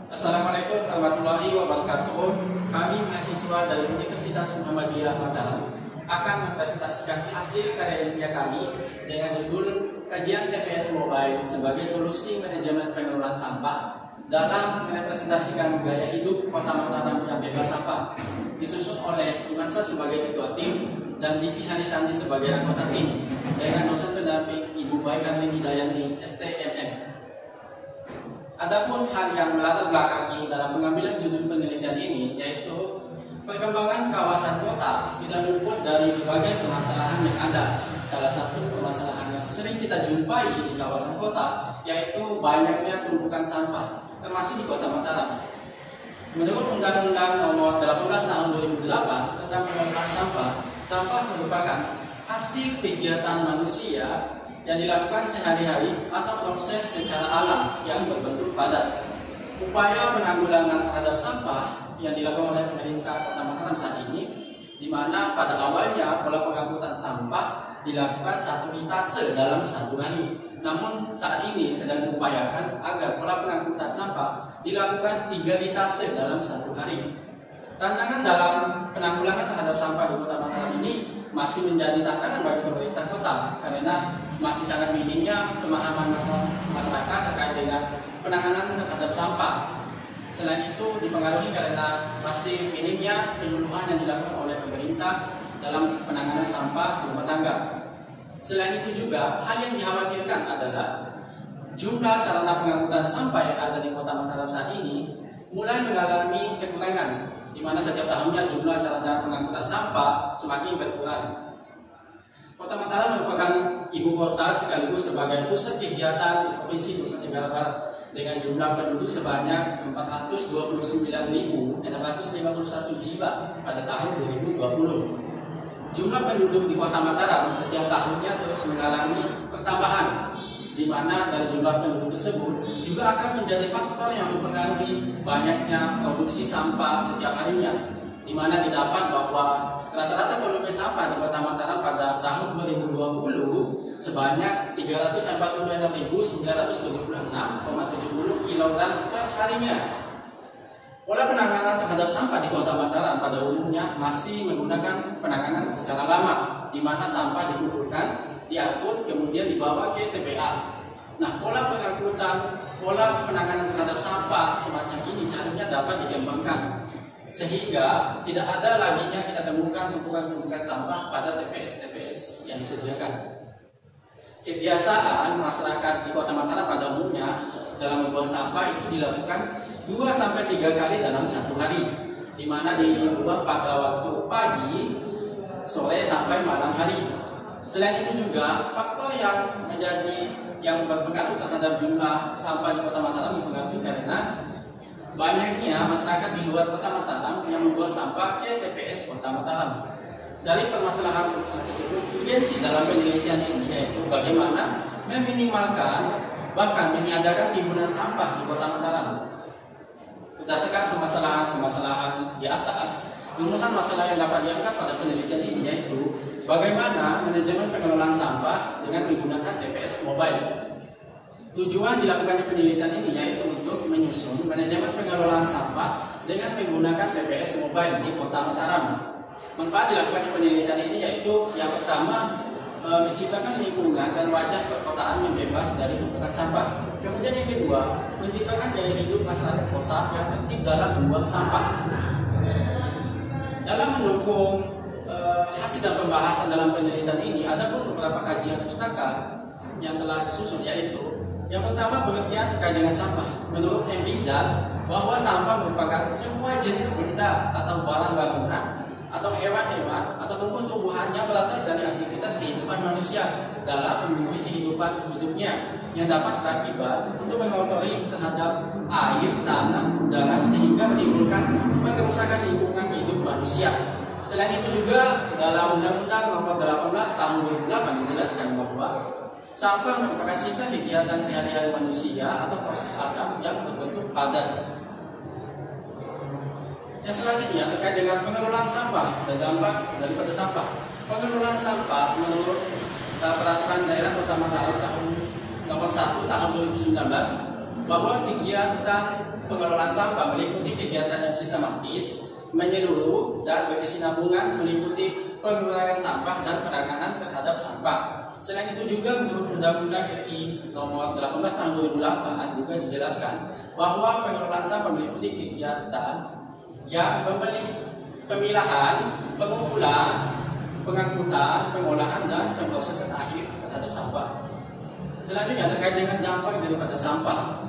Assalamualaikum warahmatullahi wabarakatuh. Kami mahasiswa dari Universitas Muhammadiyah Mataram akan mempresentasikan hasil karya ilmiah kami dengan judul Kajian TPS Mobile sebagai solusi manajemen pengelolaan sampah dalam merepresentasikan gaya hidup Kota Mataram yang bebas sampah, disusun oleh Imansa sebagai ketua tim dan Diki Harisandi sebagai anggota tim dengan dosen pendamping Ibu Baik Karlin Hidayanti STMM. Adapun hal yang melatar belakangi dalam pengambilan judul penelitian ini yaitu perkembangan kawasan kota tidak luput dari berbagai permasalahan yang ada. Salah satu permasalahan yang sering kita jumpai di kawasan kota yaitu banyaknya tumpukan sampah, termasuk di Kota Mataram. Menurut Undang-Undang Nomor 18 Tahun 2008 tentang pengelolaan sampah, sampah merupakan hasil kegiatan manusia yang dilakukan sehari-hari atau proses secara alam yang berbentuk padat. Upaya penanggulangan terhadap sampah yang dilakukan oleh pemerintah Kota Mataram saat ini, di mana pada awalnya pola pengangkutan sampah dilakukan 1 litase dalam 1 hari. Namun saat ini sedang diupayakan agar pola pengangkutan sampah dilakukan 3 litase dalam 1 hari. Tantangan dalam penanggulangan terhadap sampah di Kota Mataram ini masih menjadi tantangan bagi pemerintah kota karena masih sangat minimnya pemahaman masyarakat terkait dengan penanganan terhadap sampah. Selain itu dipengaruhi karena masih minimnya penyuluhan yang dilakukan oleh pemerintah dalam penanganan sampah rumah tangga. Selain itu juga hal yang dikhawatirkan adalah jumlah sarana pengangkutan sampah yang ada di Kota Mataram saat ini mulai mengalami kekurangan, di mana setiap tahunnya jumlah sarana pengangkutan sampah semakin berkurang. Kota Mataram merupakan ibu kota sekaligus sebagai pusat kegiatan di Provinsi Nusa Tenggara Barat dengan jumlah penduduk sebanyak 429.651 jiwa pada tahun 2020. Jumlah penduduk di Kota Mataram setiap tahunnya terus mengalami pertambahan, di mana dari jumlah penduduk tersebut juga akan menjadi faktor yang mempengaruhi banyaknya produksi sampah setiap harinya, di mana didapat bahwa rata-rata volume sampah di Kota Mataram pada tahun 2020 sebanyak 346.976,70 kg per harinya. Pola penanganan terhadap sampah di Kota Mataram pada umumnya masih menggunakan penanganan secara lama, di mana sampah dikumpulkan, diangkut, kemudian dibawa ke TPA. Nah, pola pengangkutan, pola penanganan terhadap sampah semacam ini seharusnya dapat dikembangkan sehingga tidak ada laginya kita temukan tumpukan-tumpukan sampah pada TPS-TPS yang disediakan. Kebiasaan masyarakat di Kota Mataram pada umumnya dalam membuang sampah itu dilakukan 2-3 kali dalam 1 hari, di mana dibuang pada waktu pagi, sore sampai malam hari. Selain itu juga faktor yang berpengaruh terhadap jumlah sampah di Kota Mataram dipengaruhi karena banyaknya masyarakat di luar Kota Mataram yang membuang sampah ke TPS Kota Mataram. Dari permasalahan tersebut, urgensi dalam penelitian ini yaitu bagaimana meminimalkan bahkan meniadakan timbunan sampah di Kota Mataram. Berdasarkan permasalahan di atas, rumusan masalah yang dapat diangkat pada penelitian ini yaitu bagaimana manajemen pengelolaan sampah dengan menggunakan TPS mobile. Tujuan dilakukannya penelitian ini yaitu untuk menyusun manajemen pengelolaan sampah dengan menggunakan TPS mobile di Kota Mataram. Manfaat dilakukannya penelitian ini yaitu yang pertama, menciptakan lingkungan dan wajah perkotaan yang bebas dari tumpukan sampah. Kemudian yang kedua, menciptakan gaya hidup masyarakat kota yang tertib dalam membuang sampah. Dalam mendukung hasil dan pembahasan dalam penelitian ini, ada pun beberapa kajian pustaka yang telah disusun, yaitu yang pertama pengertian terkait dengan sampah. Menurut M. Rizal, bahwa sampah merupakan semua jenis benda atau barang bangunan atau hewan-hewan atau tumbuh-tumbuhan yang berasal dari aktivitas kehidupan manusia dalam memenuhi kehidupan hidupnya yang dapat berakibat untuk mengotori terhadap air, tanah, udara sehingga menimbulkan pengerusakan lingkungan hidup manusia. Selain itu juga dalam Undang-Undang Nomor 18 Tahun 2008 dijelaskan bahwa sampah merupakan sisa kegiatan sehari-hari manusia atau proses alam yang berbentuk padat. Yang selanjutnya terkait dengan pengelolaan sampah dan dampak daripada sampah. Pengelolaan sampah menurut Peraturan Daerah Kota Mataram tahun Nomor 1 Tahun 2019 bahwa kegiatan pengelolaan sampah meliputi kegiatan yang sistematis, menyeluruh, dan berkesinambungan meliputi pengurangan sampah dan penanganan terhadap sampah. Selain itu juga menurut Undang-Undang RI Nomor 18 Tahun 2008 juga dijelaskan bahwa pengelolaan sampah meliputi kegiatan yang pemilahan, pengumpulan, pengangkutan, pengolahan, dan pemrosesan akhir terhadap sampah. Selanjutnya terkait dengan dampak daripada sampah.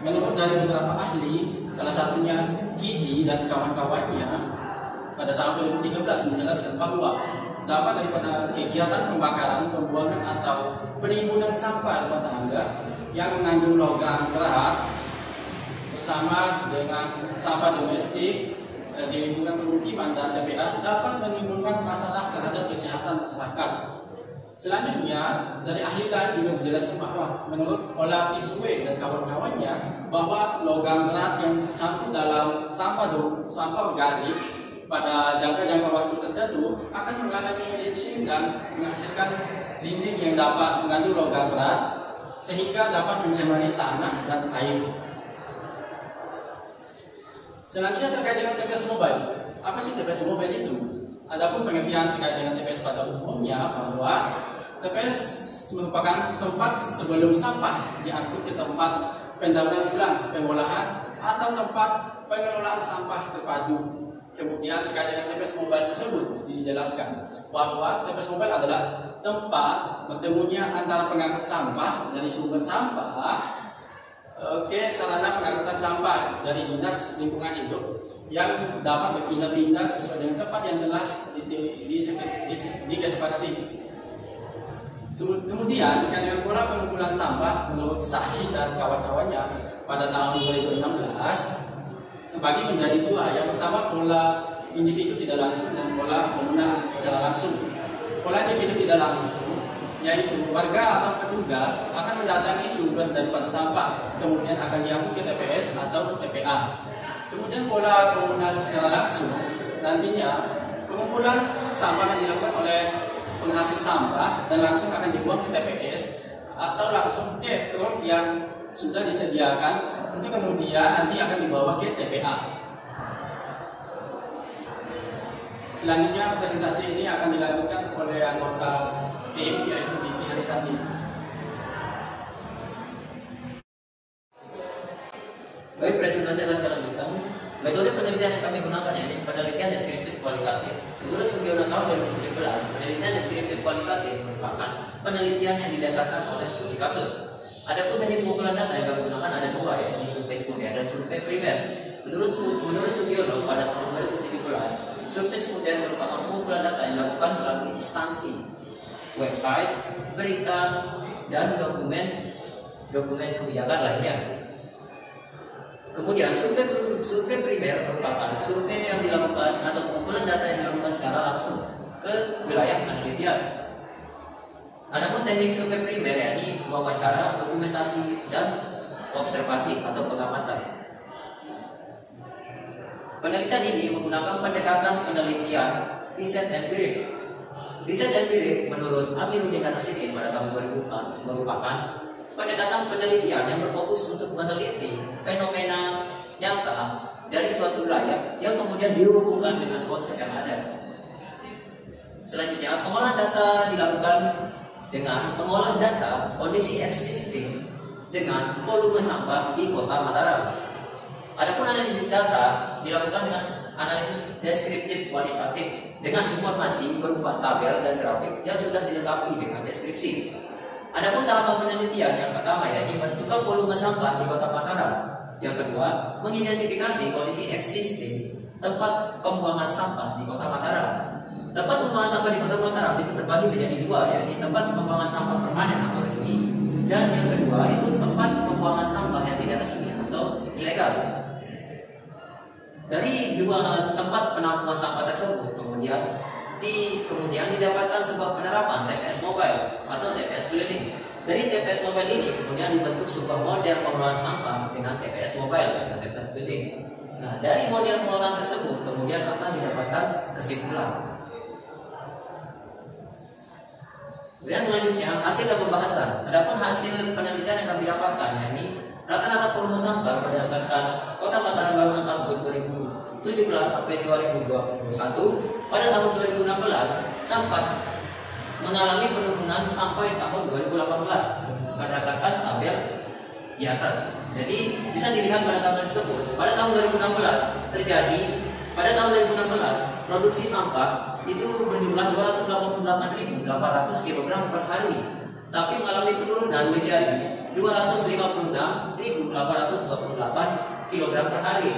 Menurut dari beberapa ahli, salah satunya Kidi dan kawan-kawannya pada tahun 2013 menjelaskan bahwa dampak daripada kegiatan pembakaran, pembuangan atau penimbunan sampah rumah tangga yang mengandung logam berat bersama dengan sampah domestik di lingkungan pemukiman dan TPA dapat menimbulkan masalah terhadap kesehatan masyarakat. Selanjutnya, dari ahli lain juga dijelaskan bahwa menurut Olavis W dan kawan-kawannya bahwa logam berat yang tercampur dalam sampah organik pada jangka waktu tertentu akan mengalami leaching dan menghasilkan limbah yang dapat mengandung logam berat sehingga dapat mencemari tanah dan air. Selanjutnya terkait dengan TPS mobile. Apa sih TPS mobile itu? Adapun pengertian terkait dengan TPS pada umumnya bahwa TPS merupakan tempat sebelum sampah diangkut ke tempat pendauran ulang, pengolahan, atau tempat pengelolaan sampah terpadu. Kemudian terkait dengan TPS mobile tersebut dijelaskan bahwa TPS mobile adalah tempat bertemunya antara pengangkut sampah dari sumber sampah, sarana pengangkutan sampah dari dinas lingkungan hidup yang dapat berpindah-pindah sesuai dengan tempat yang telah disepakati. Kemudian dengan pola pengumpulan sampah menurut Sahih dan kawan-kawannya pada tahun 2016 terbagi menjadi dua. Yang pertama pola individu tidak langsung dan pola komunal secara langsung. Pola individu tidak langsung yaitu warga atau petugas akan mendatangi sumber daripada sampah, kemudian akan diangkut ke TPS atau TPA. Kemudian pola komunal secara langsung, nantinya pengumpulan sampah akan dilakukan oleh penghasil sampah dan langsung akan dibuang ke TPS atau langsung ke truk yang sudah disediakan untuk kemudian nanti akan dibawa ke TPA. Selanjutnya presentasi ini akan dilakukan oleh anggota tim yaitu Diki Harisati. Baik, presentasi adalah selanjutnya. Metode penelitian yang kami gunakan ini penelitian deskriptif kualitatif. Menurut Sugiono tahun 2017, penelitian deskriptif kualitatif merupakan penelitian yang didasarkan oleh studi kasus. Adapun teknik pengumpulan data yang kami gunakan ada dua, yaitu survei sekunder dan survei primer. Menurut Sugiono pada tahun 2017, survei sekunder merupakan pengumpulan data yang dilakukan melalui instansi, website, berita, dan dokumen kebijakan lainnya. Kemudian survei primer merupakan survei yang dilakukan atau pengumpulan data yang dilakukan secara langsung ke wilayah penelitian. Adapun teknik survei primer yakni wawancara, dokumentasi, dan observasi atau pengamatan. Penelitian ini menggunakan pendekatan penelitian riset empirik. Riset empirik menurut Amiruddin Atasikin pada tahun 2004 merupakan pendekatan penelitian yang berfokus untuk meneliti fenomena nyata dari suatu wilayah yang kemudian dihubungkan dengan konsep yang ada. Selanjutnya, pengolahan data dilakukan dengan mengolah data kondisi existing dengan volume sampah di Kota Mataram. Adapun analisis data dilakukan dengan analisis deskriptif kualitatif dengan informasi berupa tabel dan grafik yang sudah dilengkapi dengan deskripsi. Adapun tahapan penelitian yang pertama yakni menentukan volume sampah di Kota Mataram. Yang kedua, mengidentifikasi kondisi existing tempat pembuangan sampah di Kota Mataram. Tempat pembuangan sampah di Kota Mataram itu terbagi menjadi dua, yakni tempat pembuangan sampah permanen atau resmi, dan yang kedua itu tempat pembuangan sampah yang tidak resmi atau ilegal. Dari dua tempat penampungan sampah tersebut kemudian didapatkan sebuah penerapan TPS mobile atau TPS building. Dari TPS mobile ini kemudian dibentuk sebuah model pengelolaan sampah dengan TPS mobile atau TPS building. Nah, dari model pengelolaan tersebut kemudian akan didapatkan kesimpulan. Kemudian selanjutnya hasil dan pembahasan. Adapun hasil penelitian yang kami dapatkan yakni rata-rata volume sampah berdasarkan Kota Mataram dalam angka tahun 2017 sampai 2021, pada tahun 2016 sampah mengalami penurunan sampai tahun 2018 berdasarkan tabel di atas. Jadi bisa dilihat pada tabel tersebut, pada tahun 2016 terjadi, pada tahun 2016 produksi sampah itu berjumlah 288.800 kg per hari, tapi mengalami penurunan menjadi 256.828 kg per hari.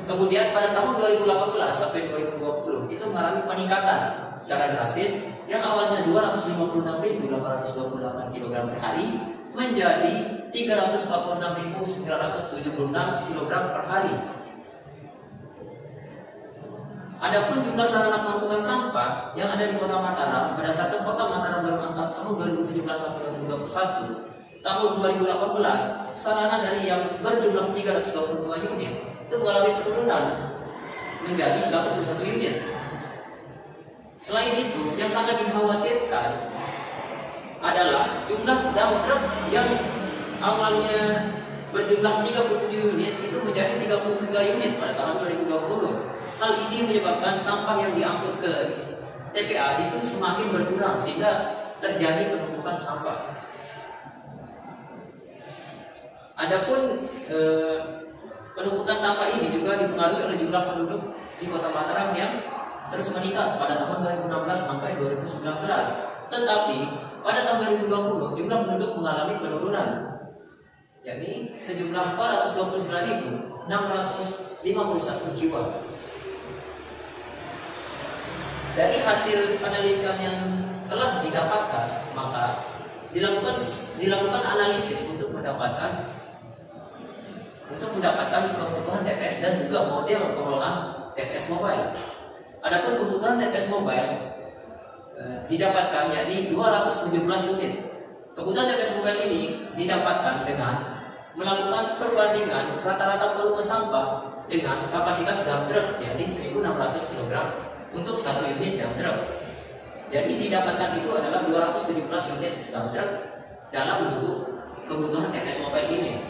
Kemudian pada tahun 2018 sampai 2020 itu mengalami peningkatan secara drastis, yang awalnya 256.828 kg per hari menjadi 346.976 kg per hari. Adapun jumlah sarana pengangkutan sampah yang ada di Kota Mataram berdasarkan Kota Mataram dalam angka tahun 2017 sampai 2021, tahun 2018 sarana dari yang berjumlah 322 unit itu mengalami penurunan menjadi 81 unit. Selain itu, yang sangat dikhawatirkan adalah jumlah dump truck yang awalnya berjumlah 37 unit itu menjadi 33 unit pada tahun 2020. Hal ini menyebabkan sampah yang diangkut ke TPA itu semakin berkurang sehingga terjadi penumpukan sampah. Adapun penumpukan sampah ini juga dipengaruhi oleh jumlah penduduk di Kota Mataram yang terus meningkat pada tahun 2016 sampai 2019. Tetapi pada tahun 2020 jumlah penduduk mengalami penurunan, yakni sejumlah 429.651 jiwa. Dari hasil penelitian yang telah didapatkan, maka dilakukan analisis untuk mendapatkan kebutuhan TPS dan juga model pengelolaan TPS mobile. Adapun kebutuhan TPS mobile didapatkan yakni 217 unit. Kebutuhan TPS mobile ini didapatkan dengan melakukan perbandingan rata-rata volume sampah dengan kapasitas dump truck yakni 1.600 kg untuk satu unit dump truck. Jadi didapatkan itu adalah 217 unit dump truck dalam mendukung kebutuhan TPS mobile ini.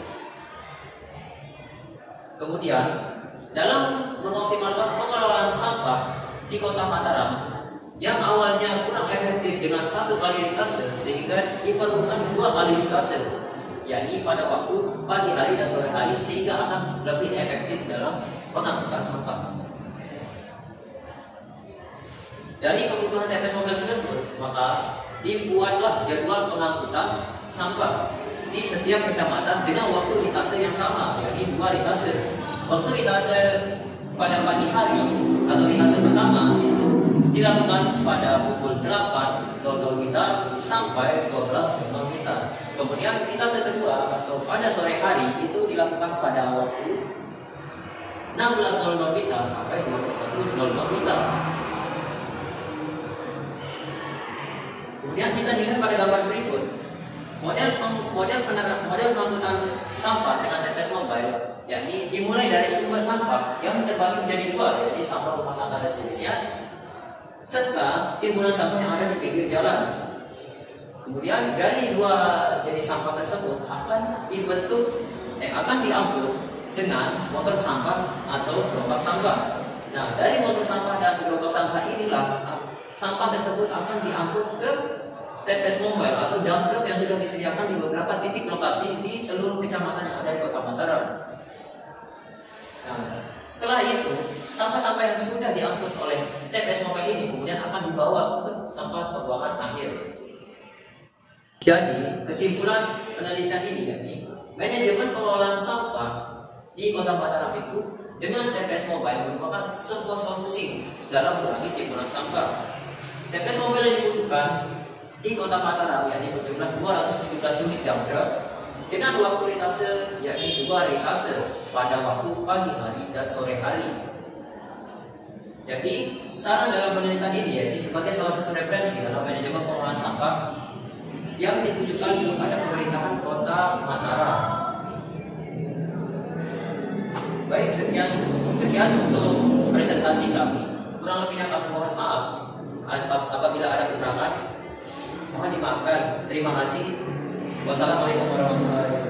Kemudian dalam mengoptimalkan pengelolaan sampah di Kota Mataram yang awalnya kurang efektif dengan 1 kali ritase sehingga diperlukan 2 kali ritase, yakni pada waktu pagi hari dan sore hari, sehingga akan lebih efektif dalam pengangkutan sampah. Dari kebutuhan TPS mobile tersebut, maka dibuatlah jadwal pengangkutan sampah di setiap kecamatan dengan waktu ritase yang sama, yakni 2 ritase. Waktu ritase pada pagi hari atau ritase pertama itu dilakukan pada pukul 8.00 WITA sampai 12.00 WITA. Kemudian ritase kedua atau pada sore hari itu dilakukan pada waktu 16.00 WITA sampai 21.00 WITA. Kemudian bisa dilihat pada gambar berikut model pengangkutan sampah dengan TPS mobile, yakni dimulai dari sumber sampah yang terbagi menjadi 2, yaitu sampah rumah tangga dan sejenisnya, serta timbunan sampah yang ada di pinggir jalan. Kemudian dari 2 jenis sampah tersebut akan diangkut dengan motor sampah atau gerobak sampah. Nah, dari motor sampah dan gerobak sampah inilah sampah tersebut akan diangkut ke TPS mobile atau dump truck yang sudah disediakan di beberapa titik lokasi di seluruh kecamatan yang ada di Kota Mataram. Nah, setelah itu sampah-sampah yang sudah diangkut oleh TPS mobile ini kemudian akan dibawa ke tempat pembuangan akhir. Jadi kesimpulan penelitian ini yakni manajemen pengelolaan sampah di Kota Mataram itu dengan TPS mobile merupakan sebuah solusi dalam mengurangi timbunan sampah. TPS mobile yang dibutuhkan di Kota Mataram yakni berjumlah 217 unit dump truck dengan waktu ritase yakni 2 ritase pada waktu pagi hari dan sore hari. Jadi saran dalam penelitian ini yakni sebagai salah satu referensi dalam manajemen pengelolaan sampah yang ditujukan kepada pemerintahan Kota Mataram. Baik, sekian untuk presentasi kami. Kurang lebihnya kami mohon maaf apabila ada kekurangan. Mohon dimaafkan. Terima kasih. Wassalamualaikum warahmatullahi wabarakatuh.